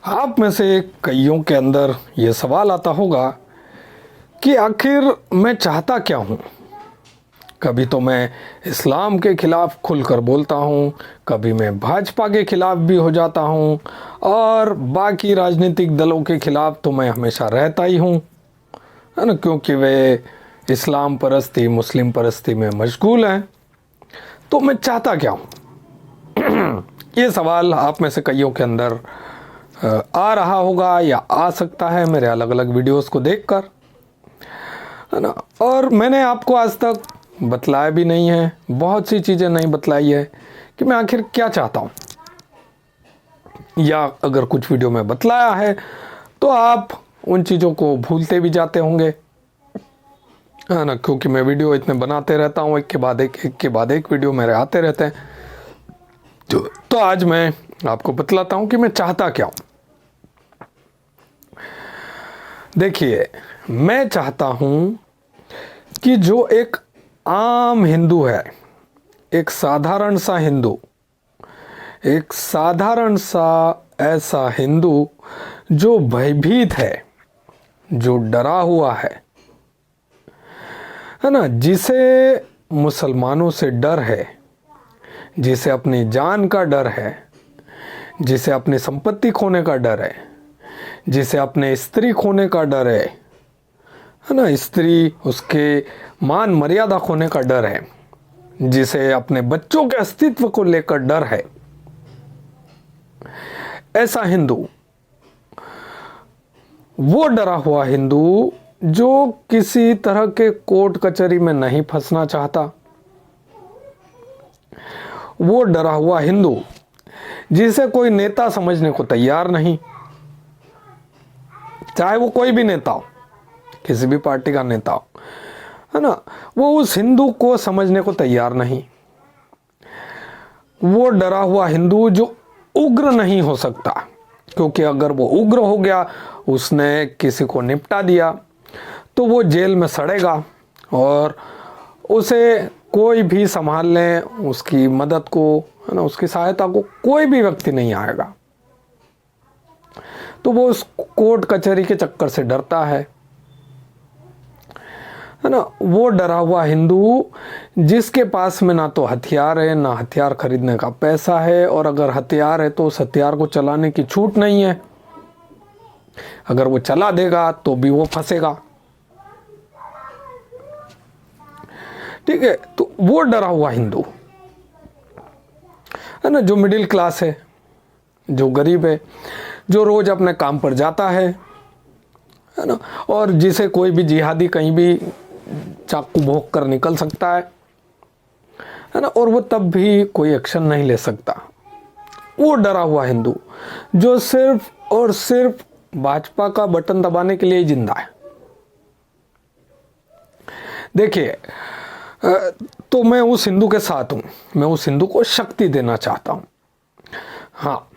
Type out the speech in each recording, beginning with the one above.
आप में से कईयों के अंदर ये सवाल आता होगा कि आखिर मैं चाहता क्या हूँ। कभी तो मैं इस्लाम के खिलाफ खुलकर बोलता हूँ, कभी मैं भाजपा के खिलाफ भी हो जाता हूँ और बाकी राजनीतिक दलों के खिलाफ तो मैं हमेशा रहता ही हूँ, है ना, क्योंकि वे इस्लाम परस्ती मुस्लिम परस्ती में मशगूल हैं। तो मैं चाहता क्या हूँ? ये सवाल आप में से कईयों के अंदर आ रहा होगा या आ सकता है मेरे अलग अलग वीडियोस को देखकर, है ना। और मैंने आपको आज तक बतलाया भी नहीं है, बहुत सी चीज़ें नहीं बतलाई है कि मैं आखिर क्या चाहता हूँ, या अगर कुछ वीडियो में बतलाया है तो आप उन चीज़ों को भूलते भी जाते होंगे, है ना, क्योंकि मैं वीडियो इतने बनाते रहता हूँ, एक के बाद एक वीडियो मेरे आते रहते हैं। तो आज मैं आपको बतलाता हूँ कि मैं चाहता क्या हूँ। देखिए, मैं चाहता हूँ कि जो एक आम हिंदू है, एक साधारण सा हिंदू, एक साधारण सा ऐसा हिंदू जो भयभीत है, जो डरा हुआ है ना, जिसे मुसलमानों से डर है, जिसे अपनी जान का डर है, जिसे अपनी संपत्ति खोने का डर है, जिसे अपने स्त्री खोने का डर है ना, स्त्री उसके मान मर्यादा खोने का डर है, जिसे अपने बच्चों के अस्तित्व को लेकर डर है, ऐसा हिंदू, वो डरा हुआ हिंदू जो किसी तरह के कोर्ट कचहरी में नहीं फंसना चाहता, वो डरा हुआ हिंदू जिसे कोई नेता समझने को तैयार नहीं, चाहे वो कोई भी नेता हो, किसी भी पार्टी का नेता हो, है ना, वो उस हिंदू को समझने को तैयार नहीं। वो डरा हुआ हिंदू जो उग्र नहीं हो सकता, क्योंकि अगर वो उग्र हो गया, उसने किसी को निपटा दिया तो वो जेल में सड़ेगा और उसे कोई भी संभाल ले, उसकी मदद को, है ना, उसकी सहायता को कोई भी व्यक्ति नहीं आएगा। तो वो उस कोर्ट कचहरी के चक्कर से डरता है ना। वो डरा हुआ हिंदू जिसके पास में ना तो हथियार है, ना हथियार खरीदने का पैसा है, और अगर हथियार है तो उस हथियार को चलाने की छूट नहीं है। अगर वो चला देगा तो भी वो फंसेगा, ठीक है। तो वो डरा हुआ हिंदू, है ना, जो मिडिल क्लास है, जो गरीब है, जो रोज अपने काम पर जाता है ना, और जिसे कोई भी जिहादी कहीं भी चाकू भोंक कर निकल सकता है ना, और वो तब भी कोई एक्शन नहीं ले सकता। वो डरा हुआ हिंदू जो सिर्फ और सिर्फ भाजपा का बटन दबाने के लिए ही जिंदा है। देखिए, तो मैं उस हिंदू के साथ हूं, मैं उस हिंदू को शक्ति देना चाहता हूं। हाँ,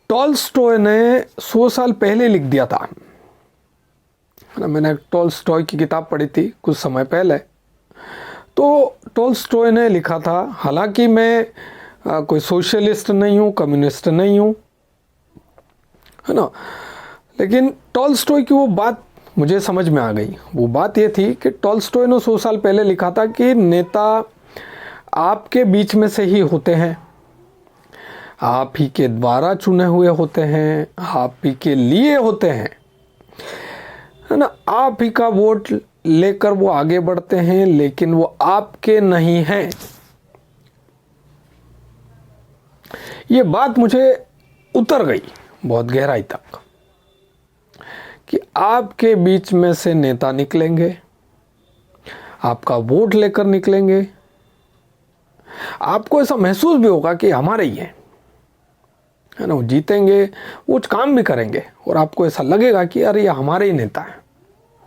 टॉलस्टॉय ने 100 साल पहले लिख दिया था, है ना। मैंने टॉलस्टॉय की किताब पढ़ी थी कुछ समय पहले, तो टॉलस्टॉय ने लिखा था, हालांकि मैं कोई सोशलिस्ट नहीं हूँ, कम्युनिस्ट नहीं हूँ, है ना, लेकिन टॉलस्टॉय की वो बात मुझे समझ में आ गई। वो बात ये थी कि टॉलस्टॉय ने 100 साल पहले लिखा था कि नेता आपके बीच में से ही होते हैं, आप ही के द्वारा चुने हुए होते हैं, आप ही के लिए होते हैं, है ना। आप ही का वोट लेकर वो आगे बढ़ते हैं, लेकिन वो आपके नहीं हैं। ये बात मुझे उतर गई बहुत गहराई तक कि आपके बीच में से नेता निकलेंगे, आपका वोट लेकर निकलेंगे, आपको ऐसा महसूस भी होगा कि हमारे ही है ना, वो जीतेंगे, वो काम भी करेंगे, और आपको ऐसा लगेगा कि अरे ये हमारे ही नेता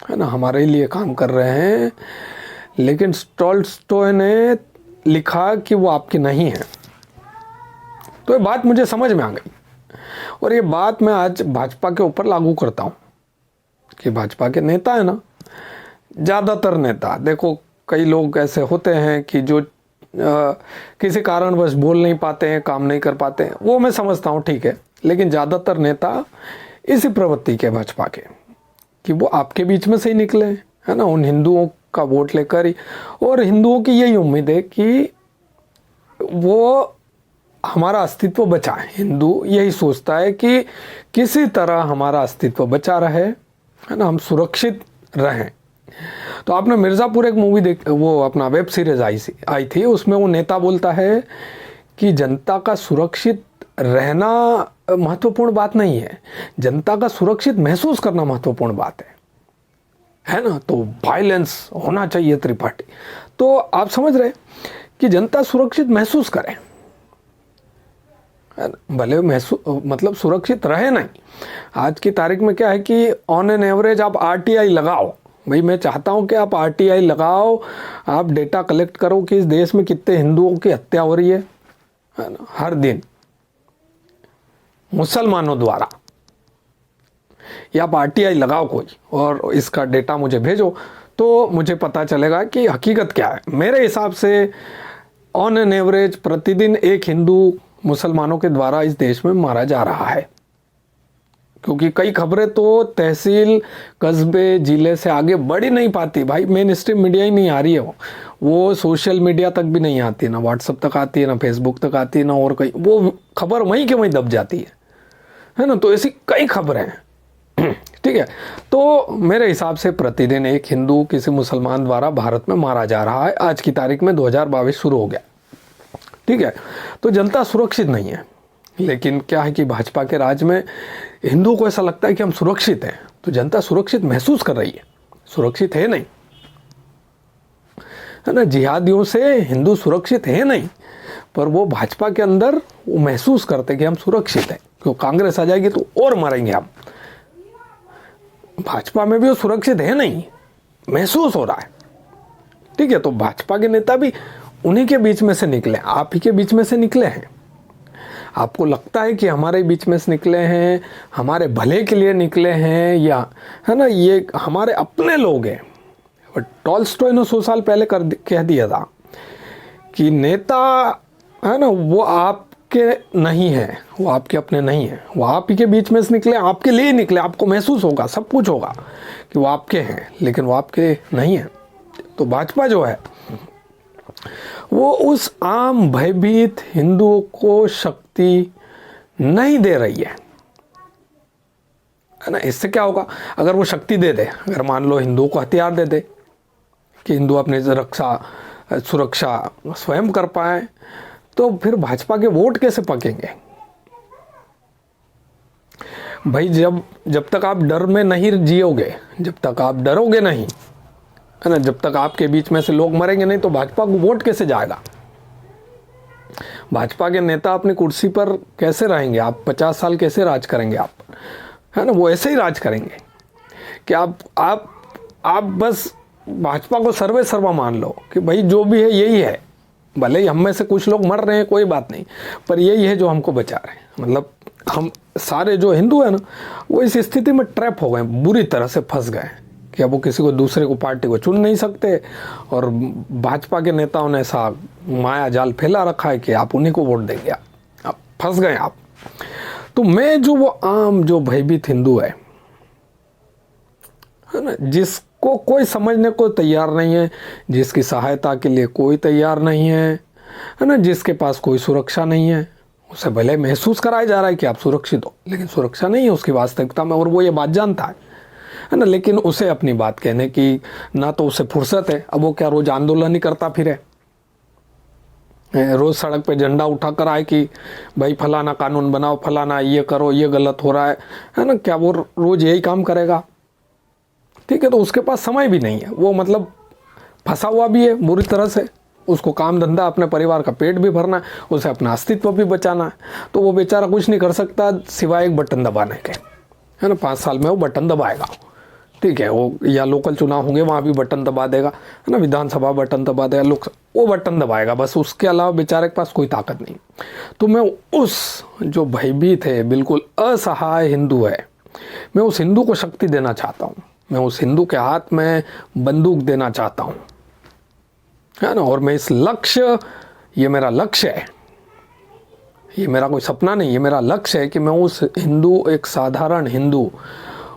है ना, हमारे लिए काम कर रहे हैं। लेकिन टॉलस्टॉय ने लिखा कि वो आपके नहीं है। तो ये बात मुझे समझ में आ गई, और ये बात मैं आज भाजपा के ऊपर लागू करता हूँ कि भाजपा के नेता है ना, ज़्यादातर नेता, देखो कई लोग ऐसे होते हैं कि जो किसी कारणवश बोल नहीं पाते हैं, काम नहीं कर पाते हैं, वो मैं समझता हूँ, ठीक है, लेकिन ज़्यादातर नेता इसी प्रवृत्ति के भाजपा के, कि वो आपके बीच में से ही निकले, है ना, उन हिंदुओं का वोट लेकर ही। और हिंदुओं की यही उम्मीद है कि वो हमारा अस्तित्व बचाए। हिंदू यही सोचता है कि किसी तरह हमारा अस्तित्व बचा रहे, है ना, हम सुरक्षित रहें। तो आपने मिर्ज़ापुर एक मूवी वो अपना वेब सीरीज आई थी, उसमें वो नेता बोलता है कि जनता का सुरक्षित रहना महत्वपूर्ण बात नहीं है, जनता का सुरक्षित महसूस करना महत्वपूर्ण बात है ना। तो वायलेंस होना चाहिए त्रिपाठी। तो आप समझ रहे कि जनता सुरक्षित महसूस करे, भले मतलब सुरक्षित रहे नहीं। आज की तारीख में क्या है कि ऑन एन एवरेज आप आरटीआई लगाओ। भाई मैं चाहता हूं कि आप आरटीआई लगाओ, आप डेटा कलेक्ट करो कि इस देश में कितने हिंदुओं की हत्या हो रही है ना, हर दिन मुसलमानों द्वारा। या आप आरटीआई लगाओ कोई और इसका डेटा मुझे भेजो, तो मुझे पता चलेगा कि हकीकत क्या है। मेरे हिसाब से ऑन एन एवरेज प्रतिदिन एक हिंदू मुसलमानों के द्वारा इस देश में मारा जा रहा है, क्योंकि कई खबरें तो तहसील, कस्बे, जिले से आगे बढ़ ही नहीं पाती। भाई मेन स्ट्रीम मीडिया ही नहीं आ रही है, वो सोशल मीडिया तक भी नहीं आती, ना व्हाट्सएप तक आती है, ना फेसबुक तक आती है, ना और कहीं। वो खबर वहीं के वहीं दब जाती है ना। तो ऐसी कई खबरें हैं, ठीक है। तो मेरे हिसाब से प्रतिदिन एक हिंदू किसी मुसलमान द्वारा भारत में मारा जा रहा है। आज की तारीख में 2022 शुरू हो गया, ठीक है। तो जनता सुरक्षित नहीं है। लेकिन क्या है कि भाजपा के राज में हिंदुओं को ऐसा लगता है कि हम सुरक्षित हैं, तो जनता सुरक्षित महसूस कर रही है, सुरक्षित है नहीं, है ना। जिहादियों से हिंदू सुरक्षित है नहीं, पर वो भाजपा के अंदर वो महसूस करते कि हम सुरक्षित हैं, क्यों कांग्रेस आ जाएगी तो और मारेंगे हम। भाजपा में भी वो सुरक्षित है नहीं, महसूस हो रहा है, ठीक है। तो भाजपा के नेता भी उन्हीं के बीच में से निकले, आप ही के बीच में से निकले हैं। आपको लगता है कि हमारे बीच में से निकले हैं, हमारे भले के लिए निकले हैं, या है ना, ये हमारे अपने लोग हैं। टॉल्स्टॉय ने 100 साल पहले कह दिया था कि नेता, है ना, वो आपके नहीं है, वो आपके अपने नहीं है, वो आप ही के बीच में से निकले, आपके लिए निकले। आपको महसूस होगा, सब कुछ होगा कि वो आपके हैं, लेकिन वो आपके नहीं है। तो भाजपा जो है वो उस आम भयभीत हिंदुओं को शक्ति नहीं दे रही है ना। इससे क्या होगा, अगर वो शक्ति दे दे, अगर मान लो हिंदुओं को हथियार दे दे कि हिंदू अपनी सुरक्षा स्वयं कर पाए, तो फिर भाजपा के वोट कैसे पकेंगे। भाई जब तक आप डर में नहीं जियोगे, जब तक आप डरोगे नहीं, है ना, जब तक आपके बीच में से लोग मरेंगे नहीं, तो भाजपा को वोट कैसे जाएगा। भाजपा के नेता अपनी कुर्सी पर कैसे रहेंगे, आप 50 साल कैसे राज करेंगे आप, है ना। वो ऐसे ही राज करेंगे कि आप बस भाजपा को सर्वे सर्वा मान लो कि भाई जो भी है यही है, भले ही हम में से कुछ लोग मर रहे हैं, कोई बात नहीं, पर यही है जो हमको बचा रहे हैं। मतलब हम सारे जो हिंदू हैं ना, वो इस स्थिति में ट्रैप हो गए, बुरी तरह से फंस गए कि अब वो किसी को दूसरे को पार्टी को चुन नहीं सकते, और भाजपा के नेताओं ने ऐसा माया जाल फैला रखा है कि आप उन्हीं को वोट देंगे, आप फंस गए आप। तो मैं जो वो आम जो भयभीत हिंदू है ना, जिसको कोई समझने को तैयार नहीं है, जिसकी सहायता के लिए कोई तैयार नहीं है ना, जिसके पास कोई सुरक्षा नहीं है, उसे भले महसूस कराया जा रहा है कि आप सुरक्षित हो, लेकिन सुरक्षा नहीं है उसकी वास्तविकता में, और वो ये बात जानता है ना। लेकिन उसे अपनी बात कहने की ना तो उसे फुर्सत है। अब वो क्या रोज आंदोलन ही करता फिरे, रोज सड़क पे झंडा उठा कर आए कि भाई फलाना कानून बनाओ, फलाना ये करो, ये गलत हो रहा है ना। क्या वो रोज यही काम करेगा, ठीक है। तो उसके पास समय भी नहीं है, वो मतलब फंसा हुआ भी है बुरी तरह से, उसको काम धंधा, अपने परिवार का पेट भी भरना है, उसे अपना अस्तित्व भी बचाना है। तो वो बेचारा कुछ नहीं कर सकता सिवाय एक बटन दबाने के, है ना। 5 साल में वो बटन दबाएगा, ठीक है। वो या लोकल चुनाव होंगे वहाँ भी बटन दबा देगा, है ना, विधानसभा बटन दबा देगा, वो बटन दबाएगा बस, उसके अलावा बेचारे के पास कोई ताकत नहीं। तो मैं उस जो भयभीत है, बिल्कुल असहाय हिंदू है, मैं उस हिंदू को शक्ति देना चाहता हूँ, मैं उस हिंदू के हाथ में बंदूक देना चाहता हूँ, है ना। और मैं इस लक्ष्य, ये मेरा लक्ष्य ये मेरा कोई सपना नहीं, ये मेरा लक्ष्य है कि मैं उस हिंदू, एक साधारण हिंदू,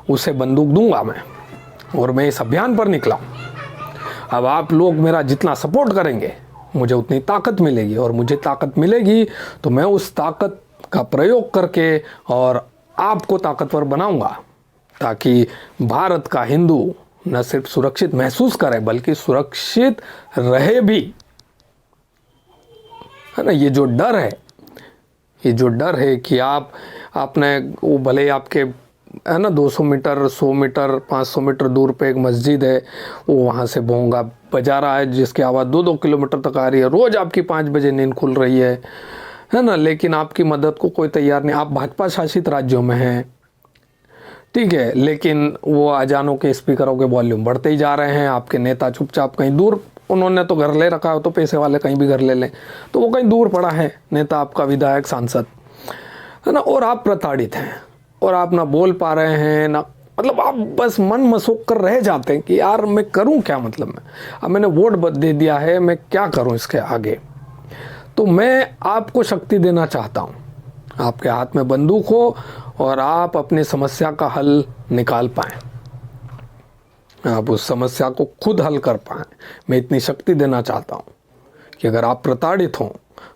उसे बंदूक दूंगा मैं, और मैं इस अभियान पर निकला हूँ। अब आप लोग मेरा जितना सपोर्ट करेंगे मुझे उतनी ताकत मिलेगी, और मुझे ताकत मिलेगी तो मैं उस ताकत का प्रयोग करके और आपको ताकतवर बनाऊंगा, ताकि भारत का हिंदू न सिर्फ सुरक्षित महसूस करे बल्कि सुरक्षित रहे भी, है ना। ये जो डर है, ये जो डर है कि आपने वो भले आपके, है ना, 200 मीटर, 100 मीटर, 500 मीटर दूर पे एक मस्जिद है, वो वहाँ से भोंगा बजा रहा है जिसकी आवाज़ 2-2 किलोमीटर तक आ रही है, रोज़ आपकी 5 बजे नींद खुल रही है ना, लेकिन आपकी मदद को कोई तैयार नहीं। आप भाजपा शासित राज्यों में हैं, ठीक है, लेकिन वो अजानों के स्पीकरों के वॉल्यूम बढ़ते ही जा रहे हैं। आपके नेता चुपचाप कहीं दूर, उन्होंने तो घर ले रखा है, तो पैसे वाले कहीं भी घर ले लें, तो वो कहीं दूर पड़ा है नेता, आपका विधायक, सांसद, है ना, और आप प्रताड़ित हैं, और आप ना बोल पा रहे हैं ना, मतलब आप बस मन मसोक कर रह जाते हैं कि यार मैं करूं क्या, मतलब मैं, अब मैंने वोट दे दिया है, मैं क्या करूं इसके आगे। तो मैं आपको शक्ति देना चाहता हूं, आपके हाथ में बंदूक हो और आप अपनी समस्या का हल निकाल पाएं, आप उस समस्या को खुद हल कर पाएं। मैं इतनी शक्ति देना चाहता हूं कि अगर आप प्रताड़ित हों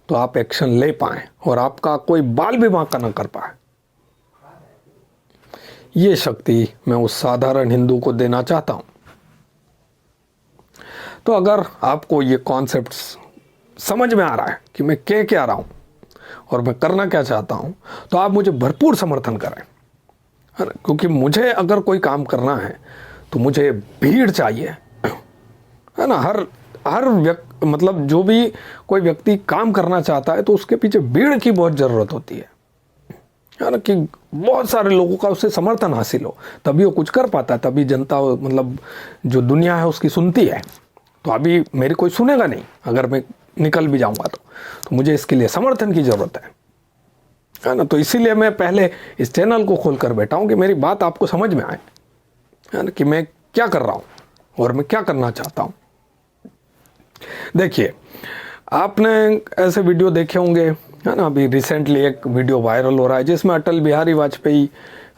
तो आप एक्शन ले पाएं और आपका कोई बाल भी बांका न कर पाए। ये शक्ति मैं उस साधारण हिंदू को देना चाहता हूं। तो अगर आपको ये कॉन्सेप्ट समझ में आ रहा है कि मैं कह क्या रहा हूं और मैं करना क्या चाहता हूं, तो आप मुझे भरपूर समर्थन करें, है ना, क्योंकि मुझे अगर कोई काम करना है तो मुझे भीड़ चाहिए, है ना। हर व्यक्ति, मतलब जो भी कोई व्यक्ति काम करना चाहता है तो उसके पीछे भीड़ की बहुत ज़रूरत होती है ना, कि बहुत सारे लोगों का उससे समर्थन हासिल हो, तभी वो कुछ कर पाता है, तभी जनता, मतलब जो दुनिया है उसकी सुनती है। तो अभी मेरी कोई सुनेगा नहीं अगर मैं निकल भी जाऊंगा तो मुझे इसके लिए समर्थन की ज़रूरत है ना। तो इसीलिए मैं पहले इस चैनल को खोल कर बैठा हूँ कि मेरी बात आपको समझ में आए, है ना, कि मैं क्या कर रहा हूँ और मैं क्या करना चाहता हूँ। देखिए, आपने ऐसे वीडियो देखे होंगे, है ना, अभी रिसेंटली एक वीडियो वायरल हो रहा है जिसमें अटल बिहारी वाजपेयी,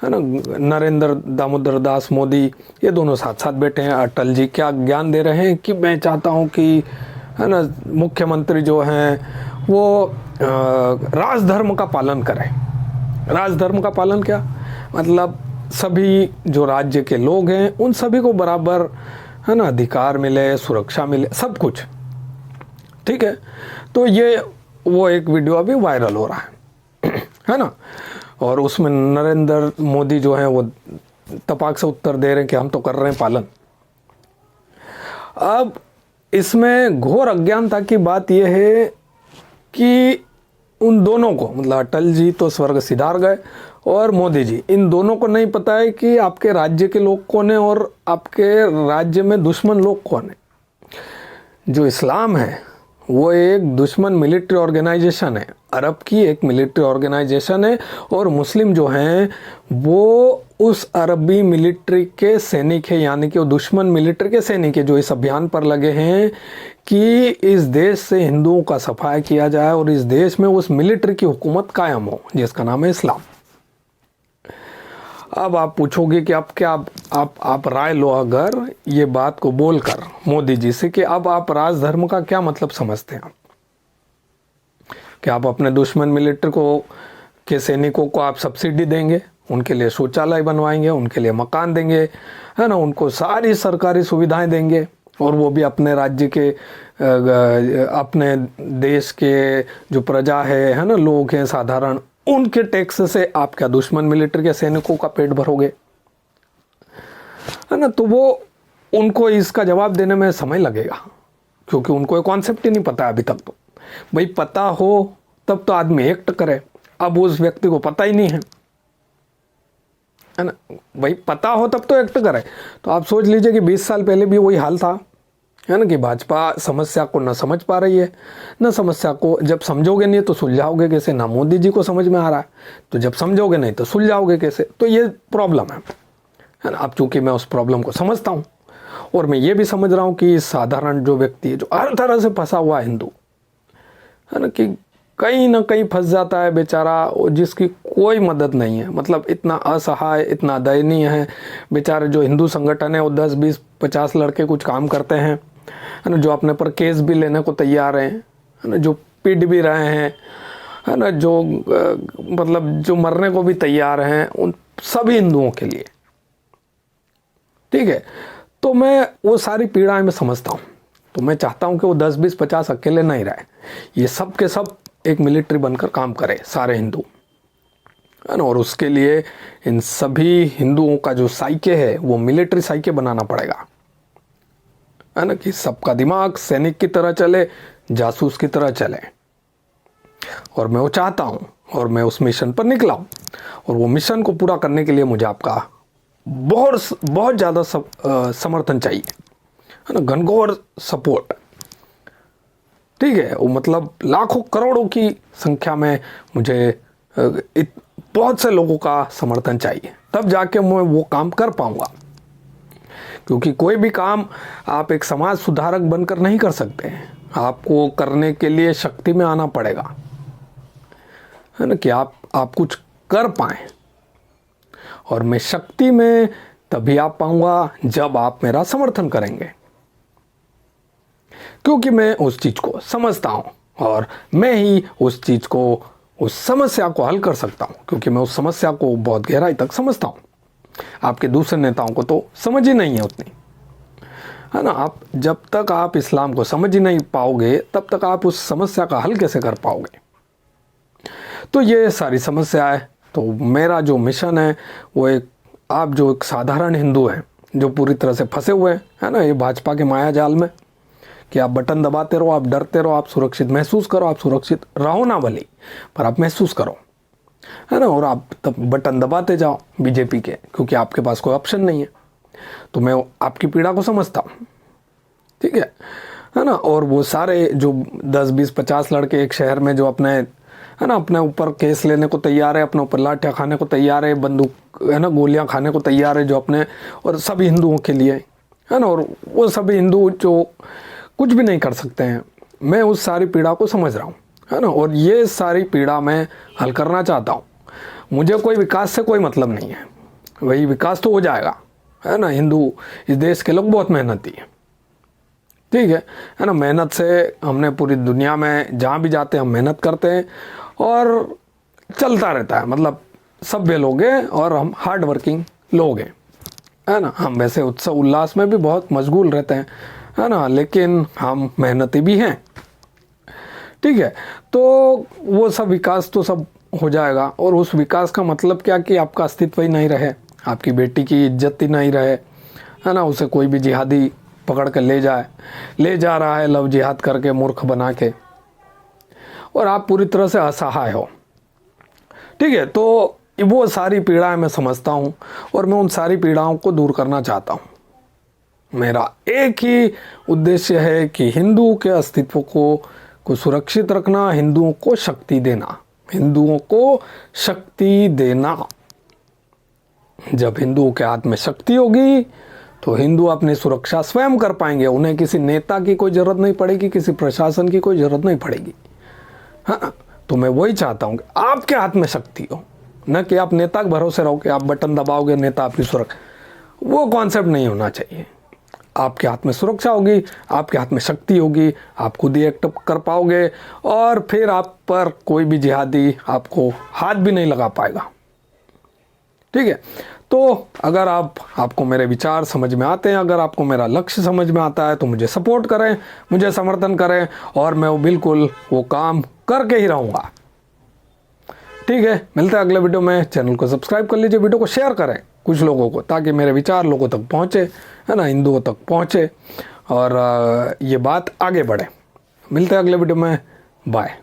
है ना, नरेंद्र दामोदर दास मोदी, ये दोनों साथ साथ बैठे हैं। अटल जी क्या ज्ञान दे रहे हैं कि मैं चाहता हूँ कि, है ना, मुख्यमंत्री जो हैं वो राजधर्म का पालन करें। राजधर्म का पालन क्या मतलब, सभी जो राज्य के लोग हैं उन सभी को बराबर, है ना, अधिकार मिले, सुरक्षा मिले, सब कुछ, ठीक है। तो ये वो एक वीडियो अभी वायरल हो रहा है ना, और उसमें नरेंद्र मोदी जो है वो तपाक से उत्तर दे रहे हैं कि हम तो कर रहे हैं पालन। अब इसमें घोर अज्ञानता की बात यह है कि उन दोनों को, मतलब अटल जी तो स्वर्ग सिधार गए और मोदी जी, इन दोनों को नहीं पता है कि आपके राज्य के लोग कौन है और आपके राज्य में दुश्मन लोग कौन है। जो इस्लाम है वो एक दुश्मन मिलिट्री ऑर्गेनाइजेशन है, अरब की एक मिलिट्री ऑर्गेनाइजेशन है, और मुस्लिम जो हैं वो उस अरबी मिलिट्री के सैनिक है, यानी कि वो दुश्मन मिलिट्री के सैनिक है जो इस अभियान पर लगे हैं कि इस देश से हिंदुओं का सफाया किया जाए और इस देश में उस मिलिट्री की हुकूमत कायम हो जिसका नाम है इस्लाम। अब आप पूछोगे कि अब क्या आप राय लो अगर ये बात को बोलकर मोदी जी से कि अब आप राजधर्म का क्या मतलब समझते हैं, कि आप अपने दुश्मन मिलिट्री को के सैनिकों को आप सब्सिडी देंगे, उनके लिए शौचालय बनवाएंगे, उनके लिए मकान देंगे, है ना, उनको सारी सरकारी सुविधाएं देंगे, और वो भी अपने राज्य के, अपने देश के जो प्रजा है ना, लोग हैं साधारण, उनके टैक्स से आप क्या दुश्मन मिलिट्री के सैनिकों का पेट भरोगे, है ना। तो वो उनको इसका जवाब देने में समय लगेगा, क्योंकि उनको ये कॉन्सेप्ट ही नहीं पता अभी तक। तो भाई पता हो तब तो आदमी एक्ट करे, अब उस व्यक्ति को पता ही नहीं है ना। भाई पता हो तब तो एक्ट करे। तो आप सोच लीजिए कि 20 साल पहले भी वही हाल था, है ना, कि भाजपा समस्या को न समझ पा रही है, न समस्या को जब समझोगे नहीं तो सुलझाओगे कैसे। ना मोदी जी को समझ में आ रहा है, तो जब समझोगे नहीं तो सुलझाओगे कैसे। तो ये प्रॉब्लम है ना। अब चूंकि मैं उस प्रॉब्लम को समझता हूँ और मैं ये भी समझ रहा हूँ कि साधारण जो व्यक्ति है जो हर तरह से फंसा हुआ हिंदू, है ना, कि कहीं ना कहीं फंस जाता है बेचारा, जिसकी कोई मदद नहीं है। मतलब इतना असहाय, इतना दयनीय है बेचारे। जो हिंदू संगठन है वो 10 20 50 लड़के कुछ काम करते हैं, है ना, जो अपने पर केस भी लेने को तैयार हैं, है ना, जो पीट भी रहे हैं, है ना, जो मतलब जो मरने को भी तैयार हैं, उन सभी हिंदुओं के लिए। ठीक है, तो मैं वो सारी पीड़ाएं मैं समझता हूँ। तो मैं चाहता हूँ कि वो 10 20 50 अकेले नहीं रहे, ये सब के सब एक मिलिट्री बनकर काम करे, सारे हिंदू, है ना। और उसके लिए इन सभी हिंदुओं का जो साइके है वो मिलिट्री साइके बनाना पड़ेगा, है ना, कि सबका दिमाग सैनिक की तरह चले, जासूस की तरह चले। और मैं वो चाहता हूँ और मैं उस मिशन पर निकला हूँ। और वो मिशन को पूरा करने के लिए मुझे आपका बहुत ज़्यादा समर्थन चाहिए, है ना, घनघोर सपोर्ट। ठीक है, वो मतलब लाखों करोड़ों की संख्या में मुझे बहुत से लोगों का समर्थन चाहिए, तब जाके मैं वो काम कर पाऊंगा। क्योंकि कोई भी काम आप एक समाज सुधारक बनकर नहीं कर सकते हैं। आपको करने के लिए शक्ति में आना पड़ेगा, है ना, कि आप कुछ कर पाएं। और मैं शक्ति में तभी आ पाऊंगा जब आप मेरा समर्थन करेंगे, क्योंकि मैं उस चीज को समझता हूं और मैं ही उस चीज को, उस समस्या को हल कर सकता हूं। क्योंकि मैं उस समस्या को बहुत गहराई तक समझता हूं। आपके दूसरे नेताओं को तो समझ ही नहीं है उतनी, है ना। आप जब तक आप इस्लाम को समझ ही नहीं पाओगे तब तक आप उस समस्या का हल कैसे कर पाओगे। तो ये सारी समस्या है। तो मेरा जो मिशन है वो आप जो एक साधारण हिंदू हैं, जो पूरी तरह से फंसे हुए हैं, है ना, ये भाजपा के माया जाल में, कि आप बटन दबाते रहो, आप डरते रहो, आप सुरक्षित महसूस करो, आप सुरक्षित रहो ना भले, पर आप महसूस करो, है ना। और आप तब बटन दबाते जाओ बीजेपी के, क्योंकि आपके पास कोई ऑप्शन नहीं है। तो मैं आपकी पीड़ा को समझता हूँ, ठीक है ना। और वो सारे जो 10 20 50 लड़के एक शहर में जो अपने, है ना, अपने ऊपर केस लेने को तैयार है, अपने ऊपर लाठियाँ खाने को तैयार है, बंदूक, है ना, गोलियाँ खाने को तैयार है, जो अपने और सभी हिंदुओं के लिए, है ना। और वो सभी हिंदू जो कुछ भी नहीं कर सकते हैं, मैं उस सारी पीड़ा को समझ रहा हूँ, है ना। और ये सारी पीड़ा मैं हल करना चाहता हूँ। मुझे कोई विकास से कोई मतलब नहीं है, वही विकास तो हो जाएगा, है ना। हिंदू, इस देश के लोग बहुत मेहनती हैं, ठीक है ना। मेहनत से हमने पूरी दुनिया में जहाँ भी जाते हैं हम मेहनत करते हैं और चलता रहता है। मतलब सभ्य लोग हैं और हम हार्ड वर्किंग लोग हैं, है ना। हम वैसे उत्सव उल्लास में भी बहुत मशगूल रहते हैं, है ना, लेकिन हम मेहनती भी हैं, ठीक है। तो वो सब विकास तो सब हो जाएगा। और उस विकास का मतलब क्या कि आपका अस्तित्व ही नहीं रहे, आपकी बेटी की इज्जत ही नहीं रहे, है ना। उसे कोई भी जिहादी पकड़ कर ले जा रहा है लव जिहाद करके, मूर्ख बना के, और आप पूरी तरह से असहाय हो, ठीक है। तो वो सारी पीड़ाएं मैं समझता हूँ और मैं उन सारी पीड़ाओं को दूर करना चाहता हूँ। मेरा एक ही उद्देश्य है कि हिंदू के अस्तित्व को सुरक्षित रखना, हिंदुओं को शक्ति देना, हिंदुओं को शक्ति देना। जब हिंदुओं के हाथ में शक्ति होगी तो हिंदू अपनी सुरक्षा स्वयं कर पाएंगे। उन्हें किसी नेता की कोई ज़रूरत नहीं पड़ेगी, किसी प्रशासन की कोई ज़रूरत नहीं पड़ेगी, हाँ। तो मैं वही चाहता हूँ कि आपके हाथ में शक्ति हो, न कि आप नेता के भरोसे रहो कि आप बटन दबाओगे नेता आपकी सुरक्षा। वो कॉन्सेप्ट नहीं होना चाहिए। आपके हाथ में सुरक्षा होगी, आपके हाथ में शक्ति होगी, आप खुद ही एक्ट कर पाओगे और फिर आप पर कोई भी जिहादी आपको हाथ भी नहीं लगा पाएगा, ठीक है। तो अगर आपको मेरे विचार समझ में आते हैं, अगर आपको मेरा लक्ष्य समझ में आता है, तो मुझे सपोर्ट करें, मुझे समर्थन करें और मैं वो बिल्कुल वो काम करके ही रहूँगा, ठीक है। मिलते हैं अगले वीडियो में। चैनल को सब्सक्राइब कर लीजिए, वीडियो को शेयर करें कुछ लोगों को, ताकि मेरे विचार लोगों तक पहुँचे, है ना, हिंदुओं तक पहुँचे और ये बात आगे बढ़े। मिलते हैं अगले वीडियो में। बाय।